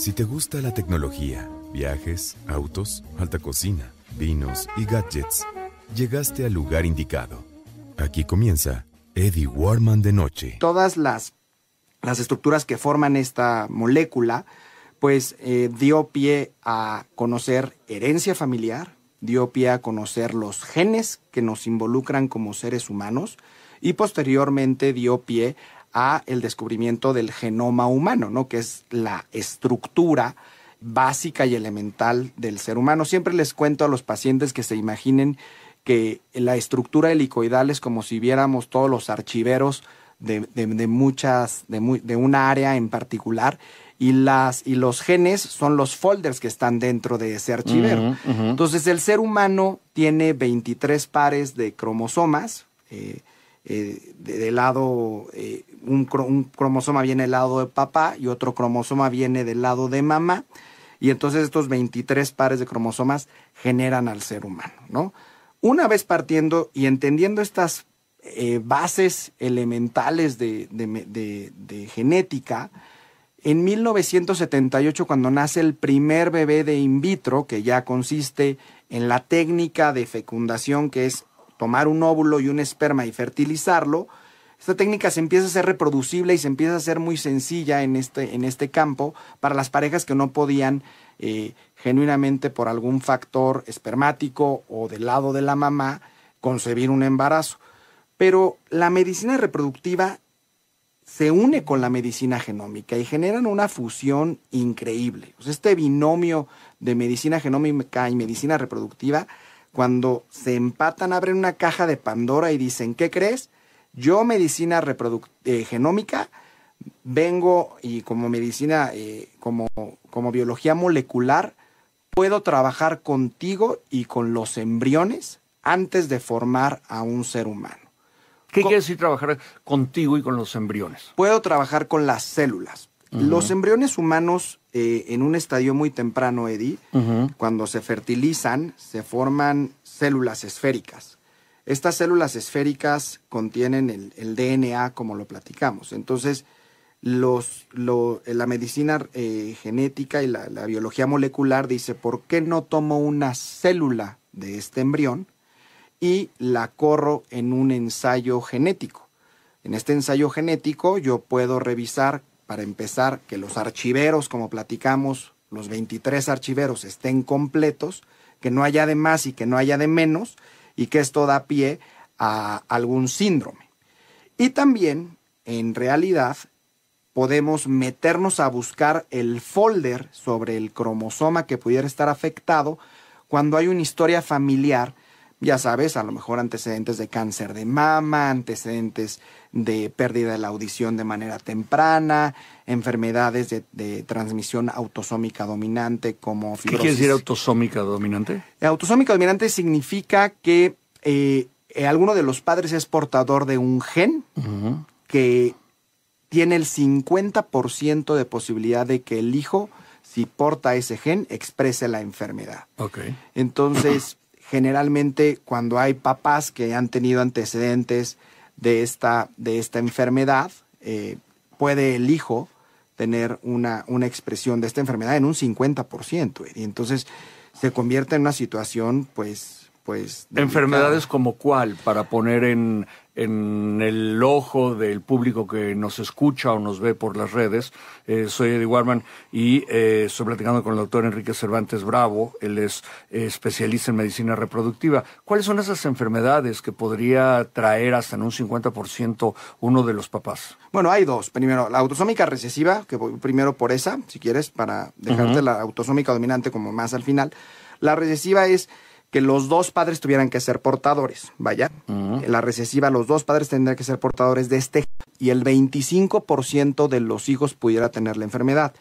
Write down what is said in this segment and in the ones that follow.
Si te gusta la tecnología, viajes, autos, alta cocina, vinos y gadgets, llegaste al lugar indicado. Aquí comienza Eddie Warman de noche. Todas las estructuras que forman esta molécula, pues dio pie a conocer herencia familiar, dio pie a conocer los genes que nos involucran como seres humanos y posteriormente dio pie a el descubrimiento del genoma humano, ¿no? Que es la estructura básica y elemental del ser humano. Siempre les cuento a los pacientes que se imaginen que la estructura helicoidal es como si viéramos todos los archiveros de una área en particular y los genes son los folders que están dentro de ese archivero. Entonces el ser humano tiene 23 pares de cromosomas. De lado, un cromosoma viene del lado de papá y otro cromosoma viene del lado de mamá, y entonces estos 23 pares de cromosomas generan al ser humano, ¿no? Una vez partiendo y entendiendo estas bases elementales de genética, en 1978, cuando nace el primer bebé de in vitro, que ya consiste en la técnica de fecundación, que es tomar un óvulo y un esperma y fertilizarlo, esta técnica se empieza a ser reproducible y se empieza a ser muy sencilla en este campo para las parejas que no podían genuinamente por algún factor espermático o del lado de la mamá concebir un embarazo. Pero la medicina reproductiva se une con la medicina genómica y generan una fusión increíble. O sea, este binomio de medicina genómica y medicina reproductiva, cuando se empatan, abren una caja de Pandora y dicen, ¿qué crees? Yo, medicina genómica, vengo y como medicina, como biología molecular, puedo trabajar contigo y con los embriones antes de formar a un ser humano. ¿Qué quiere decir trabajar contigo y con los embriones? Puedo trabajar con las células. Los embriones humanos, en un estadio muy temprano, Eddie, cuando se fertilizan, se forman células esféricas. Estas células esféricas contienen el DNA, como lo platicamos. Entonces, la medicina genética y la biología molecular dice, ¿por qué no tomo una célula de este embrión y la corro en un ensayo genético? En este ensayo genético yo puedo revisar, para empezar, que los archiveros, como platicamos, los 23 archiveros estén completos, que no haya de más y que no haya de menos, y que esto da pie a algún síndrome. Y también, en realidad, podemos meternos a buscar el folder sobre el cromosoma que pudiera estar afectado cuando hay una historia familiar. Ya sabes, a lo mejor antecedentes de cáncer de mama, antecedentes de pérdida de la audición de manera temprana, enfermedades de transmisión autosómica dominante como fibrosis. ¿Qué quiere decir autosómica dominante? Autosómica dominante significa que alguno de los padres es portador de un gen que tiene el 50% de posibilidad de que el hijo, si porta ese gen, exprese la enfermedad. Okay. Entonces, generalmente cuando hay papás que han tenido antecedentes de esta enfermedad, puede el hijo tener una expresión de esta enfermedad en un 50%. Y entonces se convierte en una situación, pues ¿enfermedades como cuál? Para poner en el ojo del público que nos escucha o nos ve por las redes. Soy Eddie Warman y estoy platicando con el doctor Enrique Cervantes Bravo. Él es especialista en medicina reproductiva. ¿Cuáles son esas enfermedades que podría traer hasta en un 50% uno de los papás? Bueno, hay dos. Primero, la autosómica recesiva, que voy primero por esa, si quieres, para dejarte la autosómica dominante como más al final. La recesiva es que los dos padres tuvieran que ser portadores, vaya. La recesiva, los dos padres tendrían que ser portadores de este, y el 25% de los hijos pudiera tener la enfermedad.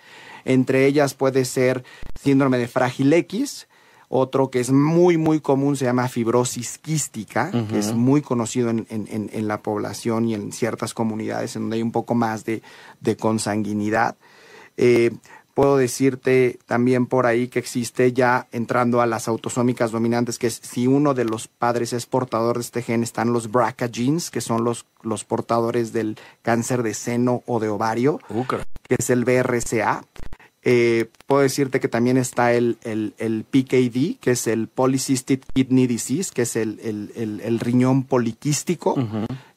Entre ellas puede ser síndrome de Frágil X, otro que es muy, muy común se llama fibrosis quística, que es muy conocido en la población y en ciertas comunidades en donde hay un poco más de consanguinidad. Puedo decirte también por ahí que existe, ya entrando a las autosómicas dominantes, que es si uno de los padres es portador de este gen, están los BRCA genes, que son los portadores del cáncer de seno o de ovario, que es el BRCA. Puedo decirte que también está el PKD, que es el Polycystic Kidney Disease, que es el riñón poliquístico,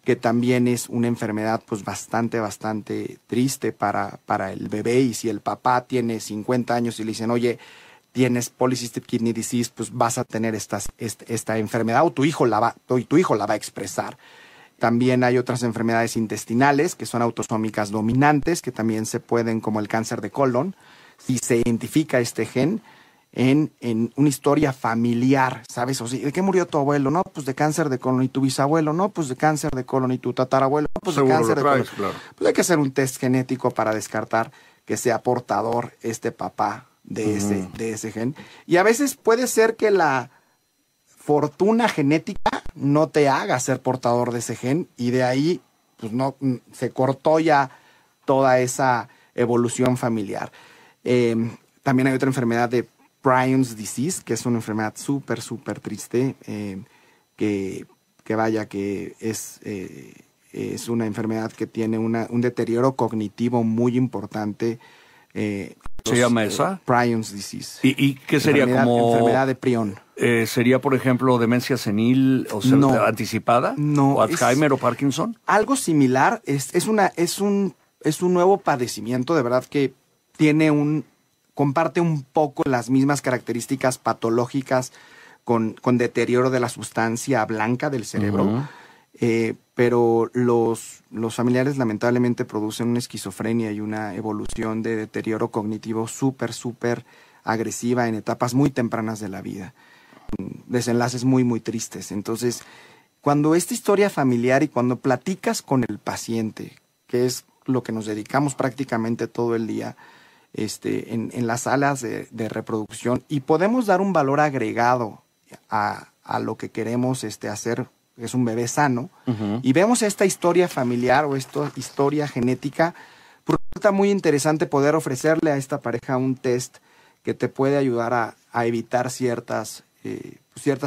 que también es una enfermedad pues bastante triste para el bebé. Y si el papá tiene 50 años y le dicen, oye, tienes Polycystic Kidney Disease, pues vas a tener esta enfermedad, o tu hijo la va a expresar. También hay otras enfermedades intestinales que son autosómicas dominantes, que también se pueden, como el cáncer de colon, si se identifica este gen en una historia familiar, ¿sabes? O sea, ¿de qué murió tu abuelo? No, pues de cáncer de colon. ¿Y tu bisabuelo? No, pues de cáncer de colon. ¿Y tu tatarabuelo? No, pues de cáncer de colon. Claro. Pues hay que hacer un test genético para descartar que sea portador este papá de ese gen. Y a veces puede ser que la fortuna genética no te haga ser portador de ese gen, y de ahí pues no se cortó ya toda esa evolución familiar. También hay otra enfermedad de Prions Disease, que es una enfermedad súper triste, que es una enfermedad que tiene un deterioro cognitivo muy importante. ¿Se llama esa? Prions Disease. ¿Y qué sería como...? Enfermedad de prión. ¿Sería, por ejemplo, demencia senil o sea, No. anticipada? No. ¿O Alzheimer o Parkinson? Algo similar. Es un nuevo padecimiento, de verdad, que comparte un poco las mismas características patológicas con deterioro de la sustancia blanca del cerebro. Pero los familiares lamentablemente producen una esquizofrenia y una evolución de deterioro cognitivo súper agresiva en etapas muy tempranas de la vida. Desenlaces muy tristes. Entonces, cuando esta historia familiar y cuando platicas con el paciente, que es lo que nos dedicamos prácticamente todo el día en las salas de reproducción, y podemos dar un valor agregado a lo que queremos hacer, que es un bebé sano, y vemos esta historia familiar o esta historia genética, pues resulta muy interesante poder ofrecerle a esta pareja un test que te puede ayudar a evitar ciertas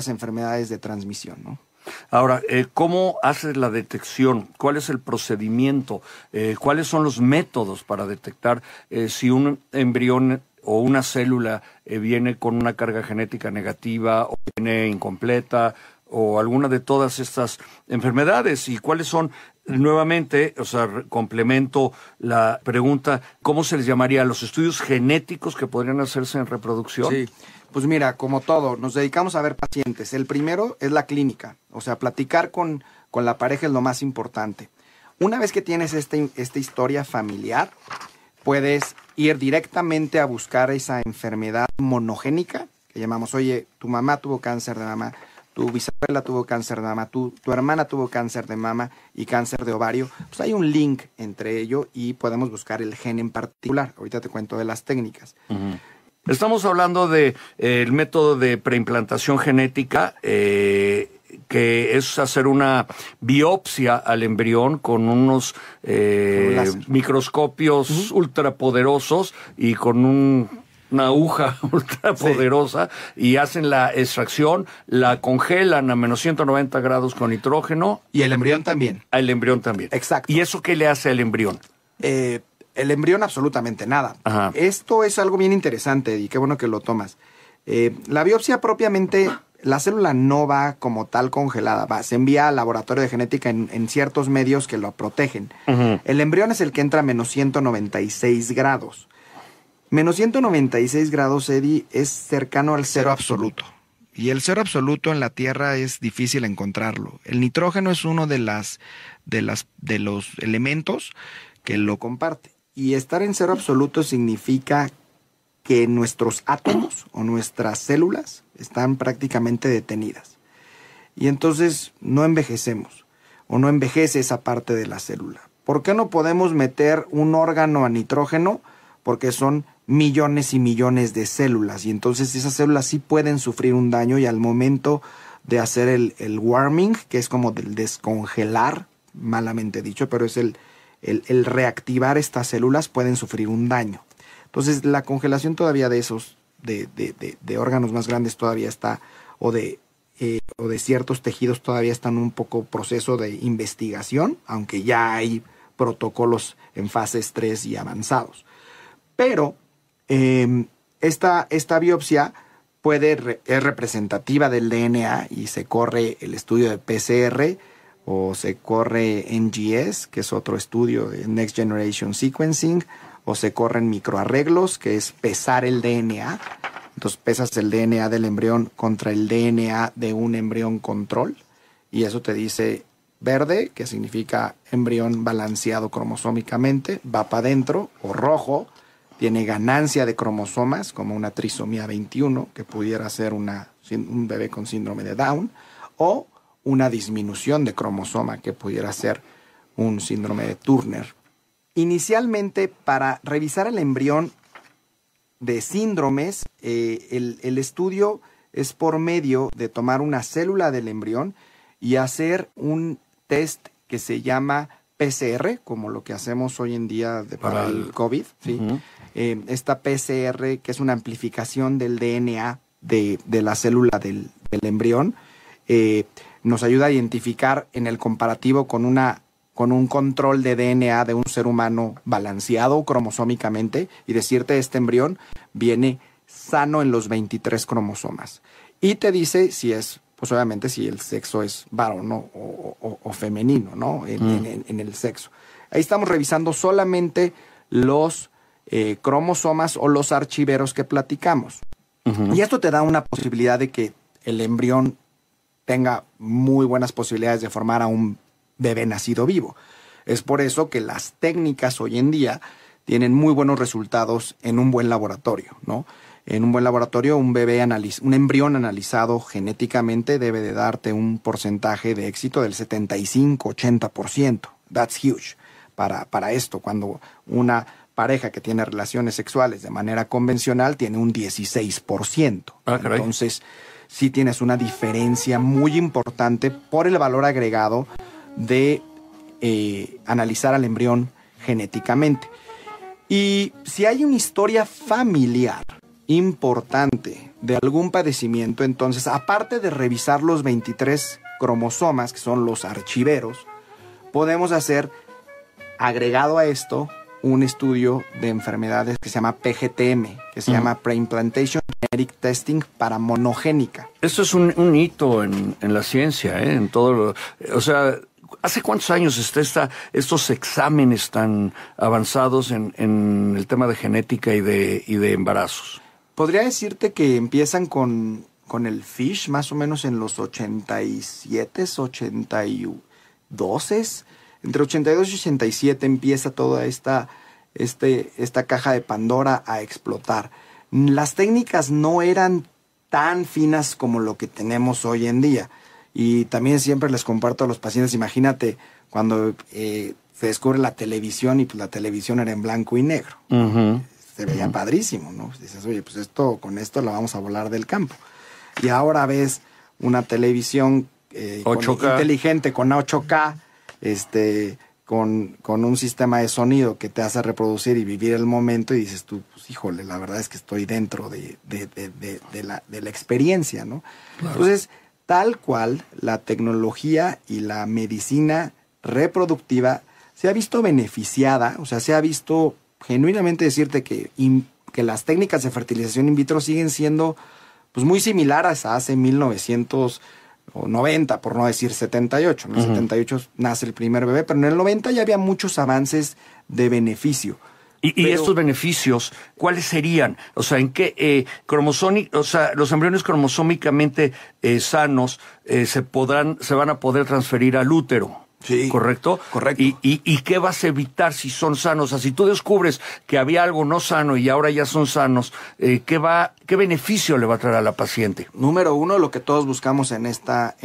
enfermedades de transmisión, ¿no? Ahora, ¿cómo haces la detección? ¿Cuál es el procedimiento? ¿Cuáles son los métodos para detectar si un embrión o una célula viene con una carga genética negativa o viene incompleta o alguna de todas estas enfermedades? ¿Y cuáles son, nuevamente, o sea, complemento la pregunta, ¿cómo se les llamaría? ¿Los estudios genéticos que podrían hacerse en reproducción? Sí, pues mira, como todo, nos dedicamos a ver pacientes. El primero es la clínica, o sea, platicar con la pareja es lo más importante. Una vez que tienes esta historia familiar, puedes ir directamente a buscar esa enfermedad monogénica, que llamamos, oye, tu mamá tuvo cáncer de mama, tu bisabuela tuvo cáncer de mama, tu hermana tuvo cáncer de mama y cáncer de ovario. Pues hay un link entre ello y podemos buscar el gen en particular. Ahorita te cuento de las técnicas. Estamos hablando de el método de preimplantación genética, que es hacer una biopsia al embrión con unos microscopios ultrapoderosos y con una aguja ultrapoderosa, y hacen la extracción, la congelan a menos 190 grados con nitrógeno. Y el embrión también. El embrión también. Exacto. ¿Y eso qué le hace al embrión? El embrión absolutamente nada. Ajá. Esto es algo bien interesante, y qué bueno que lo tomas. La biopsia propiamente, la célula no va como tal congelada, se envía al laboratorio de genética en ciertos medios que lo protegen. El embrión es el que entra a menos 196 grados. Menos 196 grados, Eddie, es cercano al cero absoluto. Y el cero absoluto en la Tierra es difícil encontrarlo. El nitrógeno es uno de los elementos que lo comparte. Y estar en cero absoluto significa que nuestros átomos o nuestras células están prácticamente detenidas. Y entonces no envejecemos, o no envejece esa parte de la célula. ¿Por qué no podemos meter un órgano a nitrógeno? Porque son millones y millones de células, y entonces esas células sí pueden sufrir un daño, y al momento de hacer el warming, que es como del descongelar, malamente dicho, pero es el reactivar estas células, pueden sufrir un daño. Entonces la congelación todavía de esos, de órganos más grandes todavía está, o de ciertos tejidos todavía están en un poco proceso de investigación, aunque ya hay protocolos en fases 3 y avanzados. Pero Esta biopsia es representativa del DNA y se corre el estudio de PCR o se corre NGS, que es otro estudio de Next Generation Sequencing, o se corren microarreglos, que es pesar el DNA. Entonces pesas el DNA del embrión contra el DNA de un embrión control y eso te dice verde, que significa embrión balanceado cromosómicamente, va para adentro, o rojo, tiene ganancia de cromosomas, como una trisomía 21, que pudiera ser un bebé con síndrome de Down, o una disminución de cromosoma, que pudiera ser un síndrome de Turner. Inicialmente, para revisar el embrión de síndromes, el estudio es por medio de tomar una célula del embrión y hacer un test que se llama PCR, como lo que hacemos hoy en día para el COVID, ¿sí? Esta PCR, que es una amplificación del DNA de la célula del embrión, nos ayuda a identificar en el comparativo con un control de DNA de un ser humano balanceado cromosómicamente y decirte este embrión viene sano en los 23 cromosomas. Y te dice si es, pues obviamente si el sexo es varón o femenino, ¿no? En el sexo. Ahí estamos revisando solamente los cromosomas o los archiveros que platicamos. Y esto te da una posibilidad de que el embrión tenga muy buenas posibilidades de formar a un bebé nacido vivo. Es por eso que las técnicas hoy en día tienen muy buenos resultados en un buen laboratorio, ¿no? En un buen laboratorio, un embrión analizado genéticamente debe de darte un porcentaje de éxito del 75-80%. That's huge para esto, cuando una pareja que tiene relaciones sexuales de manera convencional tiene un 16%. Entonces, sí tienes una diferencia muy importante por el valor agregado de analizar al embrión genéticamente. Y si hay una historia familiar importante de algún padecimiento, entonces, aparte de revisar los 23 cromosomas, que son los archiveros, podemos hacer, agregado a esto, un estudio de enfermedades que se llama PGTM, que se llama Preimplantation Genetic Testing para monogénica. Esto es un hito en la ciencia, en todo o sea, ¿hace cuántos años estos exámenes tan avanzados en el tema de genética y de embarazos? Podría decirte que empiezan con el FISH más o menos en los 87, 82. Entre 82 y 87 empieza toda esta caja de Pandora a explotar. Las técnicas no eran tan finas como lo que tenemos hoy en día. Y también siempre les comparto a los pacientes, imagínate cuando se descubre la televisión y pues la televisión era en blanco y negro. Se veía padrísimo, ¿no? Dices, oye, pues con esto la vamos a volar del campo. Y ahora ves una televisión inteligente con 8K, con un sistema de sonido que te hace reproducir y vivir el momento y dices tú, pues híjole, la verdad es que estoy dentro de la experiencia, ¿no? Claro. Entonces, tal cual, la tecnología y la medicina reproductiva se ha visto beneficiada, o sea, se ha visto genuinamente decirte que las técnicas de fertilización in vitro siguen siendo pues muy similares a hace 1990, por no decir 78. En el 78 nace el primer bebé, pero en el 90 ya había muchos avances de beneficio. ¿Y estos beneficios, cuáles serían? O sea, ¿en qué los embriones cromosómicamente sanos se van a poder transferir al útero? Sí. ¿Correcto? Correcto. ¿Y qué vas a evitar si son sanos? O sea, si tú descubres que había algo no sano y ahora ya son sanos, ¿qué beneficio le va a traer a la paciente? Número uno, lo que todos buscamos en esta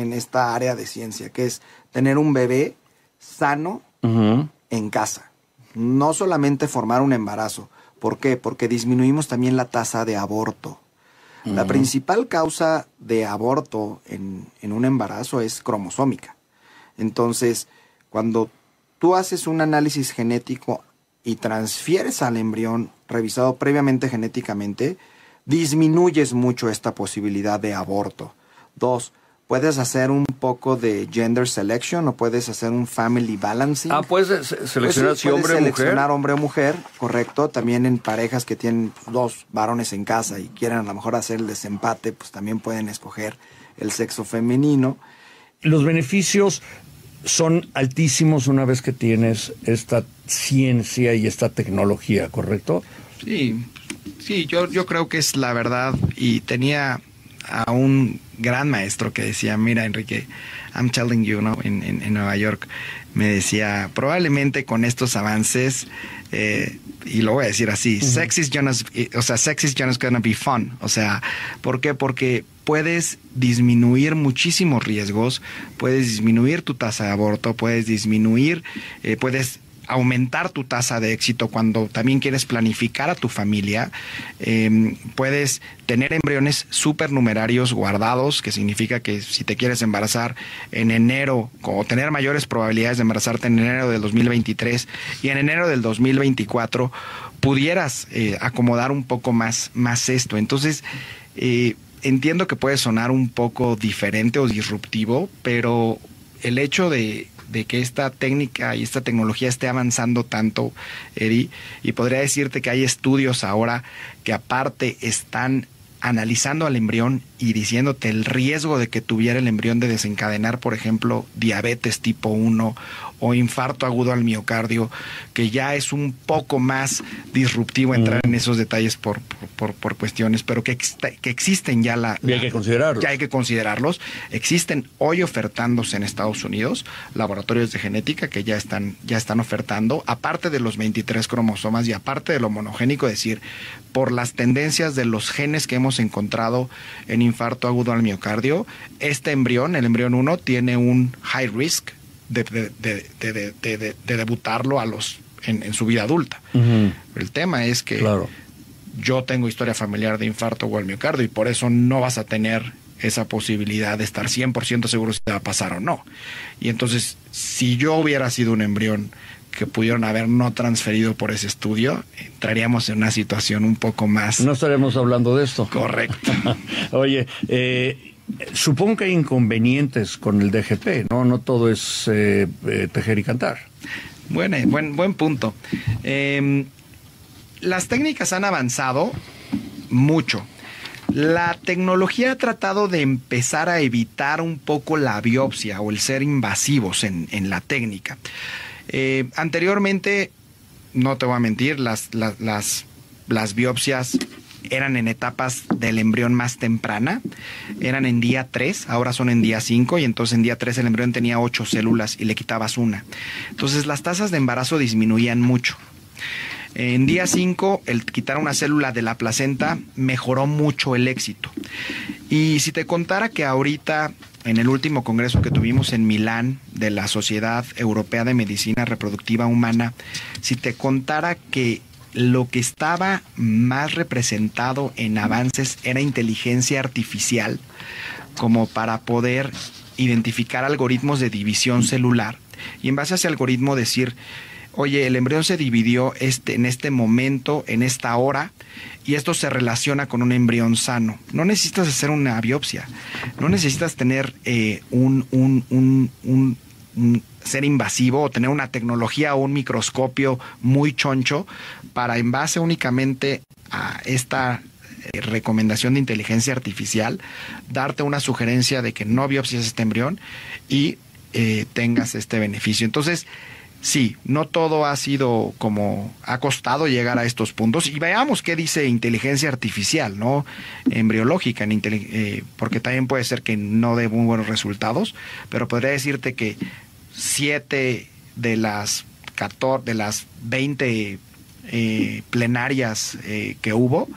área de ciencia, que es tener un bebé sano en casa. No solamente formar un embarazo. ¿Por qué? Porque disminuimos también la tasa de aborto. La principal causa de aborto en un embarazo es cromosómica. Entonces, cuando tú haces un análisis genético y transfieres al embrión revisado previamente genéticamente, disminuyes mucho esta posibilidad de aborto. 2, puedes hacer un poco de gender selection o puedes hacer un family balancing. Puedes seleccionar si hombre o mujer. Seleccionar hombre o mujer, correcto. También en parejas que tienen 2 varones en casa y quieren a lo mejor hacer el desempate, pues también pueden escoger el sexo femenino. Los beneficios son altísimos una vez que tienes esta ciencia y esta tecnología, ¿correcto? Sí, yo creo que es la verdad. Y tenía a un gran maestro que decía, mira, Enrique, I'm telling you, ¿no? En Nueva York, me decía, probablemente con estos avances, y lo voy a decir así, sex is just gonna be fun. O sea, ¿por qué? Porque puedes disminuir muchísimos riesgos, puedes disminuir tu tasa de aborto, puedes aumentar tu tasa de éxito cuando también quieres planificar a tu familia. Puedes tener embriones supernumerarios guardados, que significa que si te quieres embarazar en enero, o tener mayores probabilidades de embarazarte en enero del 2023 y en enero del 2024, pudieras acomodar un poco más esto. Entonces, entiendo que puede sonar un poco diferente o disruptivo, pero el hecho de que esta técnica y esta tecnología esté avanzando tanto, Eddie, y podría decirte que hay estudios ahora que aparte están analizando al embrión y diciéndote el riesgo de que tuviera el embrión de desencadenar, por ejemplo, diabetes tipo 1 o infarto agudo al miocardio, que ya es un poco más disruptivo entrar en esos detalles por cuestiones, pero que existen ya y hay que considerarlos. Ya hay que considerarlos. Existen hoy ofertándose en Estados Unidos laboratorios de genética que ya están ofertando, aparte de los 23 cromosomas y aparte de lo monogénico, es decir, por las tendencias de los genes que hemos encontrado en infarto agudo al miocardio, este embrión, el embrión 1, tiene un high risk de debutarlo en su vida adulta. El tema es que yo tengo historia familiar de infarto agudo al miocardio y por eso no vas a tener esa posibilidad de estar 100% seguro si te va a pasar o no. Y entonces, si yo hubiera sido un embrión que pudieron haber no transferido por ese estudio, entraríamos en una situación un poco más... No estaremos hablando de esto. Correcto. Oye, supongo que hay inconvenientes con el DGP, ¿no? No todo es tejer y cantar. Buen punto. Las técnicas han avanzado mucho. La tecnología ha tratado de empezar a evitar un poco la biopsia o el ser invasivos en la técnica. Anteriormente, no te voy a mentir, las biopsias eran en etapas del embrión más temprana, eran en día 3, ahora son en día 5, y entonces en día 3 el embrión tenía 8 células y le quitabas una. Entonces las tasas de embarazo disminuían mucho. En día 5, el quitar una célula de la placenta mejoró mucho el éxito. Y si te contara que ahorita, en el último congreso que tuvimos en Milán de la Sociedad Europea de Medicina Reproductiva Humana, si te contara que lo que estaba más representado en avances era inteligencia artificial, como para poder identificar algoritmos de división celular, y en base a ese algoritmo decir, oye, el embrión se dividió en este momento, en esta hora, y esto se relaciona con un embrión sano. No necesitas hacer una biopsia, no necesitas tener un ser invasivo o tener una tecnología o un microscopio muy choncho para, en base únicamente a esta recomendación de inteligencia artificial, darte una sugerencia de que no biopsies este embrión y tengas este beneficio. Entonces, sí, no todo ha sido como ha costado llegar a estos puntos, y veamos qué dice inteligencia artificial, ¿no? Embriológica, porque también puede ser que no dé muy buenos resultados, pero podría decirte que 7 de las 20 plenarias que hubo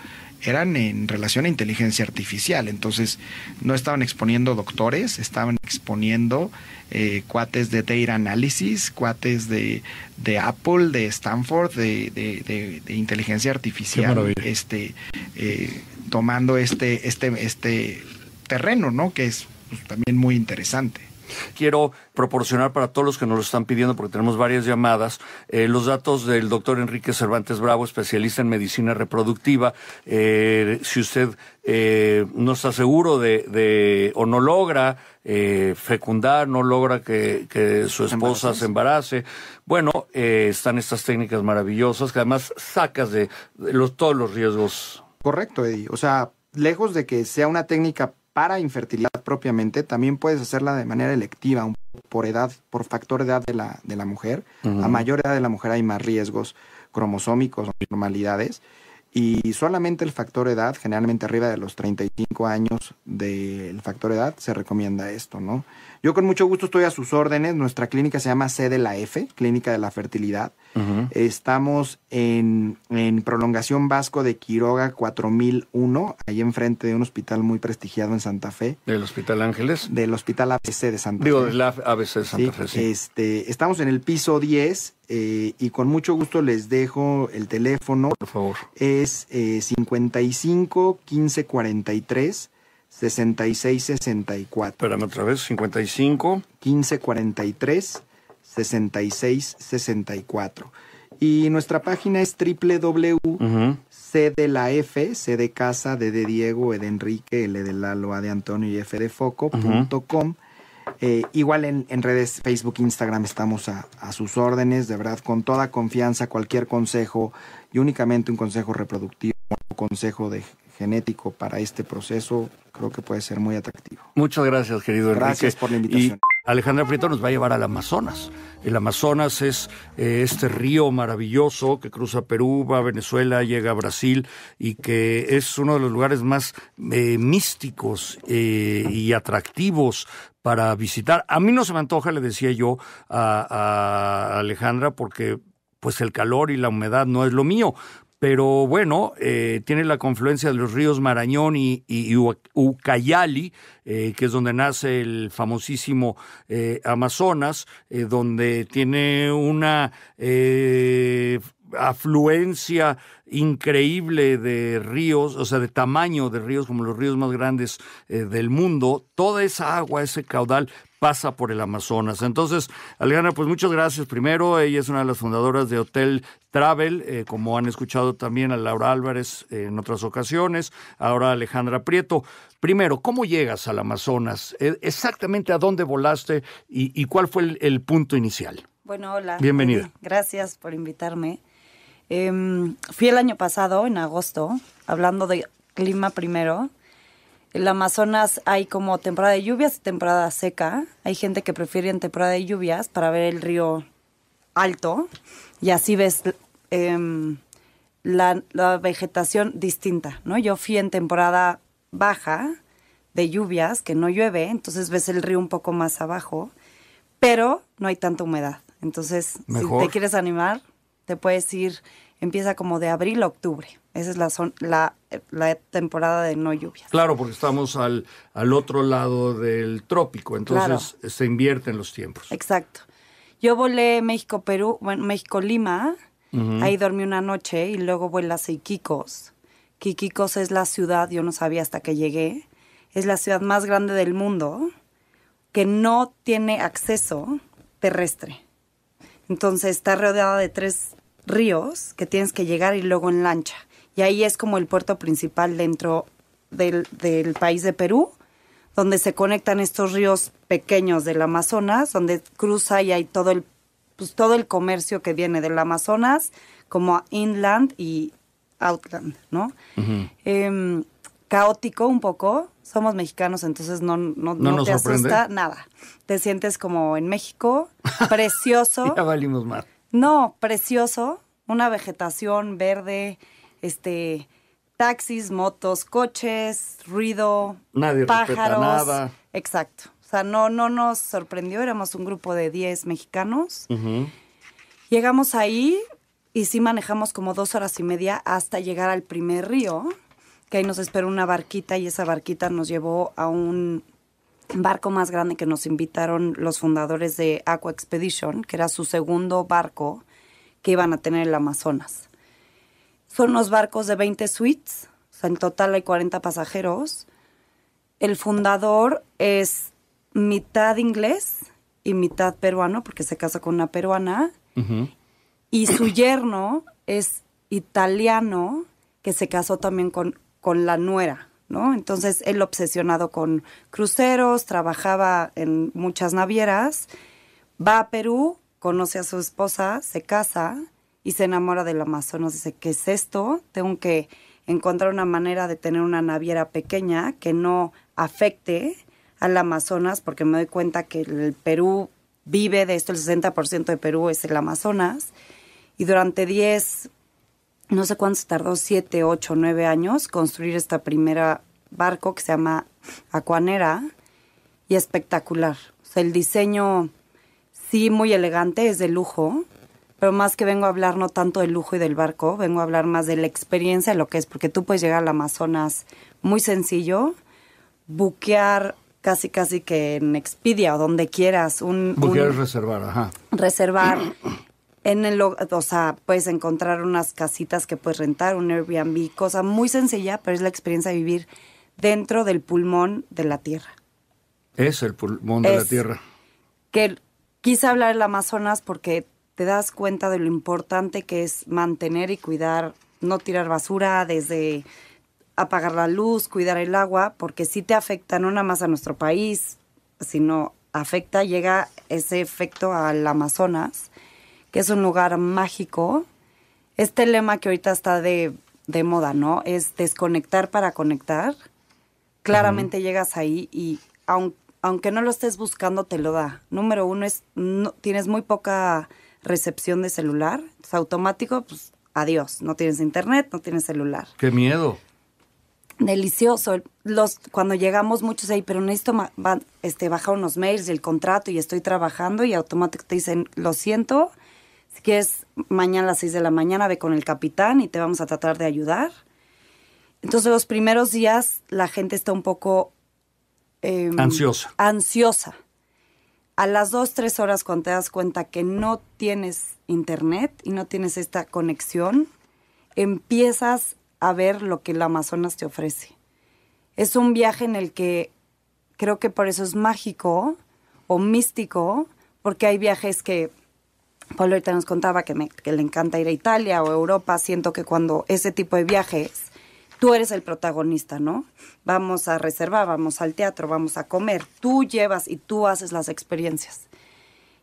eran en relación a inteligencia artificial. Entonces no estaban exponiendo doctores, estaban exponiendo cuates de data analysis, cuates de Apple, de Stanford, de inteligencia artificial, tomando este terreno, ¿no? Que es pues, también muy interesante. Quiero proporcionar para todos los que nos lo están pidiendo, porque tenemos varias llamadas, los datos del doctor Enrique Cervantes Bravo, especialista en medicina reproductiva. Si usted no está seguro o no logra fecundar, no logra que su esposa se embarace, bueno, están estas técnicas maravillosas que además sacas de todos los riesgos. Correcto, Eddie. O sea, lejos de que sea una técnica para infertilidad propiamente, también puedes hacerla de manera electiva, por edad, por factor de edad de la mujer. A mayor edad de la mujer hay más riesgos cromosómicos o anormalidades, y solamente el factor edad, generalmente arriba de los 35 años del factor edad, se recomienda esto, ¿no? Yo con mucho gusto estoy a sus órdenes. Nuestra clínica se llama C de la F, Clínica de la Fertilidad. Estamos en Prolongación Vasco de Quiroga 4001, ahí enfrente de un hospital muy prestigiado en Santa Fe. ¿Del Hospital Ángeles? Del Hospital ABC de Santa Fe. Digo, del ABC de Santa Fe, sí. Estamos en el piso 10 y con mucho gusto les dejo el teléfono. Por favor. Es 55 15 43 66 64. Espérame otra vez, 55 15 43 66 64. Y nuestra página es www.c de la F, C de casa, D de Diego, E de Enrique, L de Lalo, A de Antonio y F de Foco.com. Igual en redes Facebook, Instagram estamos a sus órdenes, de verdad, con toda confianza. Cualquier consejo, y únicamente un consejo reproductivo, un consejo genético para este proceso, creo que puede ser muy atractivo. Muchas gracias, querido Enrique. Gracias por la invitación. Y Alejandra Prieto nos va a llevar al Amazonas. El Amazonas es este río maravilloso que cruza Perú, va a Venezuela, llega a Brasil, y que es uno de los lugares más místicos y atractivos para visitar. A mí no se me antoja, le decía yo a Alejandra, porque pues el calor y la humedad no es lo mío. Pero bueno, tiene la confluencia de los ríos Marañón y Ucayali, que es donde nace el famosísimo Amazonas, donde tiene una afluencia increíble de ríos, o sea, de tamaño de ríos, como los ríos más grandes del mundo. Toda esa agua, ese caudal, pasa por el Amazonas. Entonces, Alejandra, pues muchas gracias. Primero, ella es una de las fundadoras de Hotel Travel, como han escuchado también a Laura Álvarez en otras ocasiones, ahora Alejandra Prieto. Primero, ¿cómo llegas al Amazonas? Exactamente a dónde volaste y cuál fue el punto inicial. Bueno, hola. Bienvenida. Gracias por invitarme. Fui el año pasado, en agosto, hablando de clima primero. En el Amazonas hay como temporada de lluvias y temporada seca. Hay gente que prefiere en temporada de lluvias para ver el río alto y así ves la vegetación distinta, ¿no? Yo fui en temporada baja de lluvias, que no llueve, entonces ves el río un poco más abajo, pero no hay tanta humedad. Entonces, mejor. Si te quieres animar, te puedes ir, empieza como de abril a octubre. Esa es la temporada de no lluvias. Claro, porque estamos al otro lado del trópico, entonces claro, se invierten los tiempos. Exacto. Yo volé México-Perú, bueno, México-Lima, ahí dormí una noche y luego vuelas a Iquitos. Que Iquitos es la ciudad, yo no sabía hasta que llegué, es la ciudad más grande del mundo que no tiene acceso terrestre. Entonces está rodeada de 3 ríos que tienes que llegar y luego en lancha. Y ahí es como el puerto principal dentro del país de Perú, donde se conectan estos ríos pequeños del Amazonas, donde cruza y hay todo el comercio que viene del Amazonas, como inland y outland, ¿no? Caótico un poco. Somos mexicanos, entonces no te asusta nada. Te sientes como en México, precioso. Ya valimos mal. No, precioso, una vegetación verde, taxis, motos, coches, ruido, nadie pájaros. Respeta nada. Exacto. O sea, no nos sorprendió, éramos un grupo de 10 mexicanos. Llegamos ahí y sí manejamos como 2 horas y media hasta llegar al primer río, que ahí nos esperó una barquita y esa barquita nos llevó a un barco más grande que nos invitaron los fundadores de Aqua Expedition, que era su segundo barco que iban a tener en el Amazonas. Son unos barcos de 20 suites, o sea, en total hay 40 pasajeros. El fundador es mitad inglés y mitad peruano, porque se casa con una peruana. Y su yerno es italiano, que se casó también con la nuera, ¿no? Entonces, él obsesionado con cruceros, trabajaba en muchas navieras, va a Perú, conoce a su esposa, se casa y se enamora del Amazonas. Dice, ¿qué es esto? Tengo que encontrar una manera de tener una naviera pequeña que no afecte al Amazonas, porque me doy cuenta que el Perú vive de esto, el 60% de Perú es el Amazonas, y durante 10, no sé cuánto tardó, 7, 8, 9 años, construir esta primera barco que se llama Aquanera, y espectacular. O sea, el diseño, sí, muy elegante, es de lujo, pero más que vengo a hablar no tanto del lujo y del barco, vengo a hablar más de la experiencia de lo que es, porque tú puedes llegar al Amazonas muy sencillo, buquear casi que en Expedia o donde quieras. Buquear es reservar, ajá. Reservar. O sea, puedes encontrar unas casitas que puedes rentar, un Airbnb, cosa muy sencilla, pero es la experiencia de vivir dentro del pulmón de la tierra. Es el pulmón de la tierra. Que quise hablar del Amazonas porque te das cuenta de lo importante que es mantener y cuidar, no tirar basura, desde apagar la luz, cuidar el agua, porque sí te afecta no nada más a nuestro país, sino llega ese efecto al Amazonas, que es un lugar mágico. Este lema que ahorita está de moda, ¿no? Es desconectar para conectar. Claramente llegas ahí y aunque no lo estés buscando, te lo da. Número uno es, tienes muy poca recepción de celular. Es automático, pues adiós. No tienes internet, no tienes celular. ¡Qué miedo! Delicioso. Cuando llegamos muchos ahí, pero necesito bajar unos mails y el contrato y estoy trabajando y automático te dicen, lo siento, si quieres mañana a las 6 de la mañana ve con el capitán y te vamos a tratar de ayudar. Entonces los primeros días la gente está un poco ansiosa. A las 2, 3 horas cuando te das cuenta que no tienes internet y no tienes esta conexión, empiezas a ver lo que el Amazonas te ofrece. Es un viaje en el que creo que por eso es mágico o místico, porque hay viajes que Pablo ahorita nos contaba que le encanta ir a Italia o Europa. Siento que cuando ese tipo de viajes, tú eres el protagonista, ¿no? Vamos a reservar, vamos al teatro, vamos a comer. Tú llevas y tú haces las experiencias.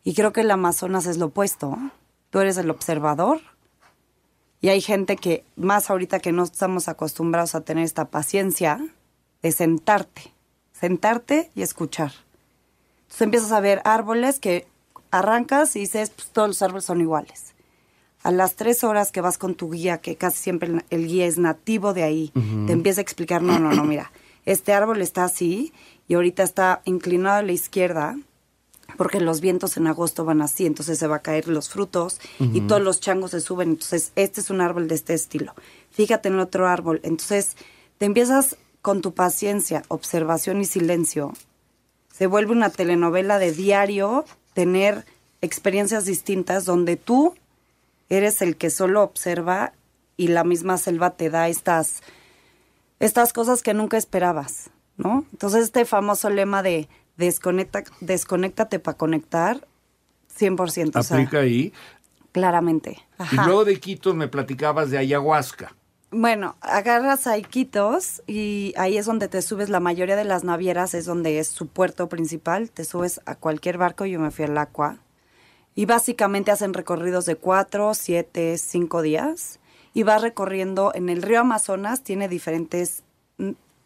Y creo que el Amazonas es lo opuesto. Tú eres el observador. Y hay gente que, más ahorita que no estamos acostumbrados a tener esta paciencia, de sentarte y escuchar. Entonces empiezas a ver árboles que arrancas y dices, pues todos los árboles son iguales. A las 3 horas que vas con tu guía, que casi siempre el guía es nativo de ahí, te empieza a explicar, no, mira, este árbol está así y ahorita está inclinado a la izquierda, porque los vientos en agosto van así, entonces se va a caer los frutos y todos los changos se suben. Entonces, este es un árbol de este estilo. Fíjate en el otro árbol. Entonces, te empiezas con tu paciencia, observación y silencio. Se vuelve una telenovela de diario, tener experiencias distintas donde tú eres el que solo observa y la misma selva te da estas cosas que nunca esperabas, ¿no? Entonces, este famoso lema de desconéctate para conectar, 100%. Aplica ahí. Claramente. Ajá. Y luego de Quito me platicabas de ayahuasca. Bueno, agarras a Iquitos y ahí es donde te subes. La mayoría de las navieras es donde es su puerto principal. Te subes a cualquier barco. Yo me fui al Aqua. Y básicamente hacen recorridos de 4, 7, 5 días. Y vas recorriendo en el río Amazonas. Tiene diferentes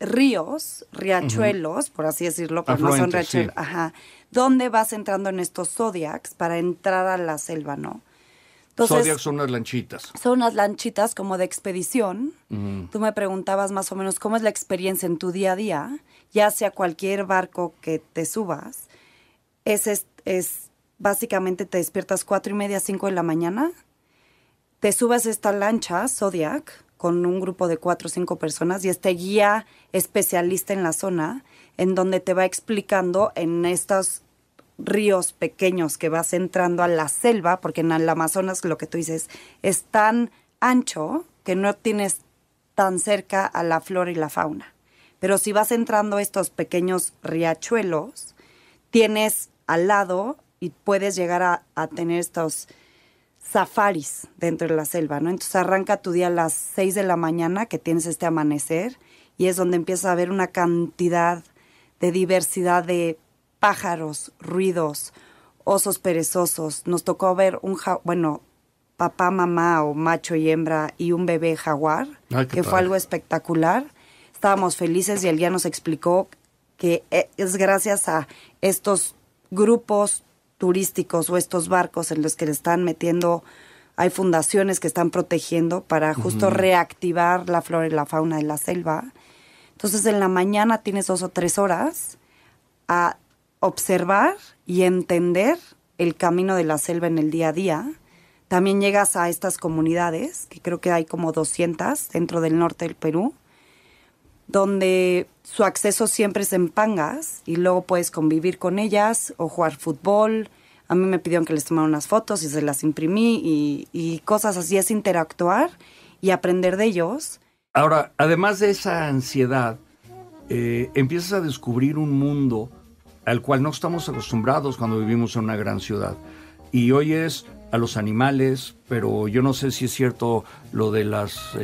ríos, riachuelos, por así decirlo, pero no son riachuelos, sí. Donde vas entrando en estos zodiacs para entrar a la selva, ¿no? Entonces, Zodiacs son unas lanchitas. Son unas lanchitas como de expedición. Tú me preguntabas más o menos cómo es la experiencia en tu día a día, ya sea cualquier barco que te subas. Es básicamente te despiertas 4:30, 5 de la mañana, te subes a esta lancha, Zodiac, con un grupo de 4 o 5 personas y este guía especialista en la zona, en donde te va explicando en estos ríos pequeños que vas entrando a la selva, porque en el Amazonas lo que tú dices es tan ancho que no tienes tan cerca a la flora y la fauna. Pero si vas entrando a estos pequeños riachuelos, tienes al lado y puedes llegar a tener estos safaris dentro de la selva, ¿no? Entonces arranca tu día a las 6 de la mañana, que tienes este amanecer, y es donde empieza a haber una cantidad de diversidad de pájaros, ruidos, osos perezosos. Nos tocó ver papá, mamá o macho y hembra y un bebé jaguar, que fue algo espectacular. Estábamos felices y el guía nos explicó que es gracias a estos grupos turísticos o estos barcos en los que le están metiendo, hay fundaciones que están protegiendo para justo reactivar la flora y la fauna de la selva. Entonces en la mañana tienes 2 o 3 horas a observar y entender el camino de la selva en el día a día. También llegas a estas comunidades, que creo que hay como 200 dentro del norte del Perú, donde su acceso siempre es en pangas y luego puedes convivir con ellas o jugar fútbol. A mí me pidieron que les tomara unas fotos y se las imprimí y cosas así. Es interactuar y aprender de ellos. Ahora, además de esa ansiedad, empiezas a descubrir un mundo al cual no estamos acostumbrados cuando vivimos en una gran ciudad. Y oyes a los animales, pero yo no sé si es cierto lo de los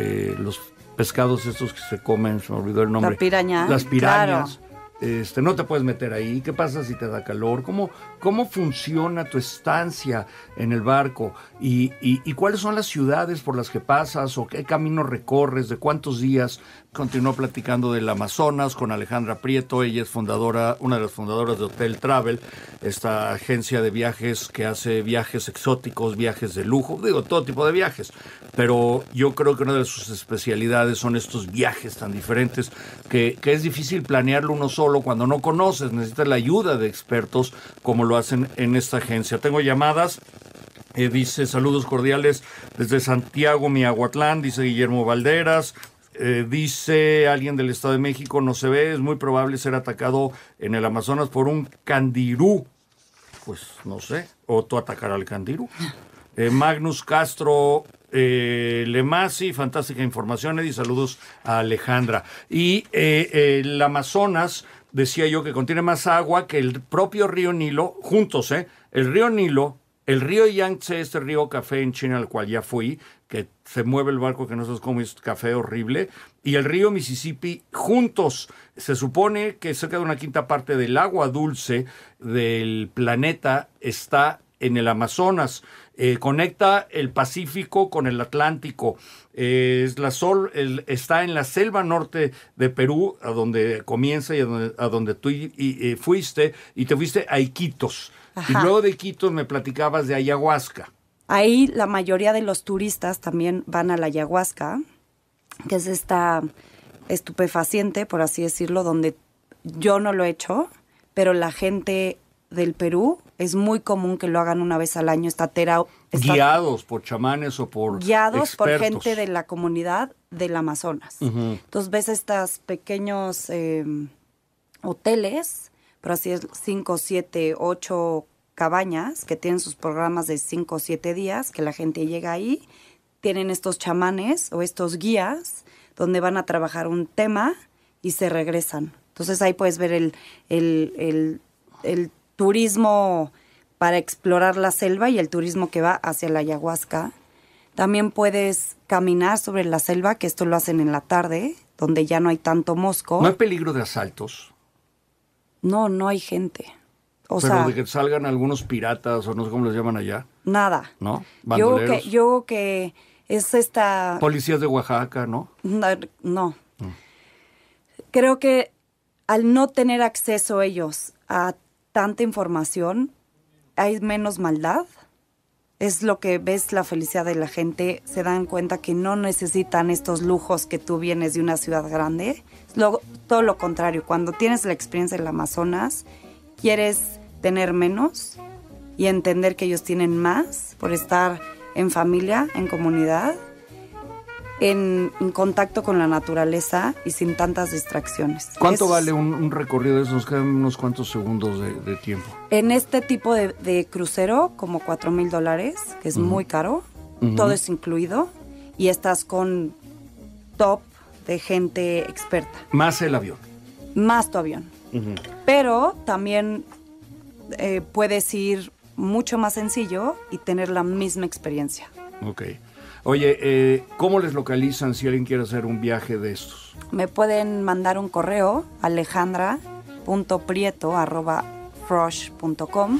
pescados estos que se comen, se me olvidó el nombre. La piraña. Las pirañas. Claro. No te puedes meter ahí. ¿Qué pasa si te da calor? ¿Cómo funciona tu estancia en el barco? ¿Y cuáles son las ciudades por las que pasas? ¿O qué camino recorres? ¿De cuántos días? Continuó platicando del Amazonas con Alejandra Prieto. Ella es una de las fundadoras de Hotel Travel, esta agencia de viajes que hace viajes exóticos, viajes de lujo, todo tipo de viajes. Pero yo creo que una de sus especialidades son estos viajes tan diferentes que es difícil planearlo uno solo cuando no conoces. Necesitas la ayuda de expertos como lo hacen en esta agencia. Tengo llamadas. Dice, saludos cordiales desde Santiago, Miahuatlán, dice Guillermo Valderas. Dice alguien del Estado de México, no se ve, es muy probable ser atacado en el Amazonas por un candirú. Pues no sé, o tú atacar al candirú. Magnus Castro Lemasi, fantástica información, y saludos a Alejandra. Y el Amazonas, decía yo, que contiene más agua que el propio río Nilo, juntos, el río Nilo, el río Yangtze, este río café en China, al cual ya fui, que se mueve el barco, que no sabes cómo es, café horrible, y el río Mississippi, juntos. Se supone que cerca de una quinta parte del agua dulce del planeta está en el Amazonas. Conecta el Pacífico con el Atlántico. Está en la selva norte de Perú, a donde comienza y a donde tú fuiste, y te fuiste a Iquitos. Ajá. Y luego de Iquitos me platicabas de ayahuasca. Ahí la mayoría de los turistas también van a la ayahuasca, que es esta estupefaciente, por así decirlo, donde yo no lo he hecho, pero la gente del Perú es muy común que lo hagan una vez al año. Guiados por chamanes o por guiados expertos. Por gente de la comunidad del Amazonas. Uh-huh. Entonces ves estos pequeños hoteles, por así decirlo, 5, 7, 8 cabañas que tienen sus programas de 5 o 7 días, que la gente llega ahí, tienen estos chamanes o estos guías donde van a trabajar un tema y se regresan. Entonces ahí puedes ver el turismo para explorar la selva y el turismo que va hacia la ayahuasca. También puedes caminar sobre la selva, que esto lo hacen en la tarde, donde ya no hay tanto mosco. ¿No hay peligro de asaltos? No hay gente. Pero de que salgan algunos piratas o no sé cómo les llaman allá. Nada. ¿No? Yo creo que es esta... Policías de Oaxaca, ¿no? No. Creo que al no tener acceso ellos a tanta información, hay menos maldad. Es lo que ves, la felicidad de la gente. Se dan cuenta que no necesitan estos lujos que tú vienes de una ciudad grande. Todo lo contrario, cuando tienes la experiencia del Amazonas, quieres tener menos y entender que ellos tienen más por estar en familia, en comunidad, en contacto con la naturaleza y sin tantas distracciones. ¿Cuánto vale un recorrido de esos? Nos quedan unos cuantos segundos de tiempo. En este tipo de crucero, como $4,000, que es muy caro, todo es incluido, y estás con top de gente experta. Más el avión. Más tu avión. Pero también puedes ir mucho más sencillo y tener la misma experiencia. Ok. Oye, ¿cómo les localizan si alguien quiere hacer un viaje de estos? Me pueden mandar un correo, alejandra.prieto@frosh.com.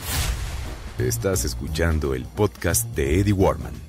Estás escuchando el podcast de Eddie Warman.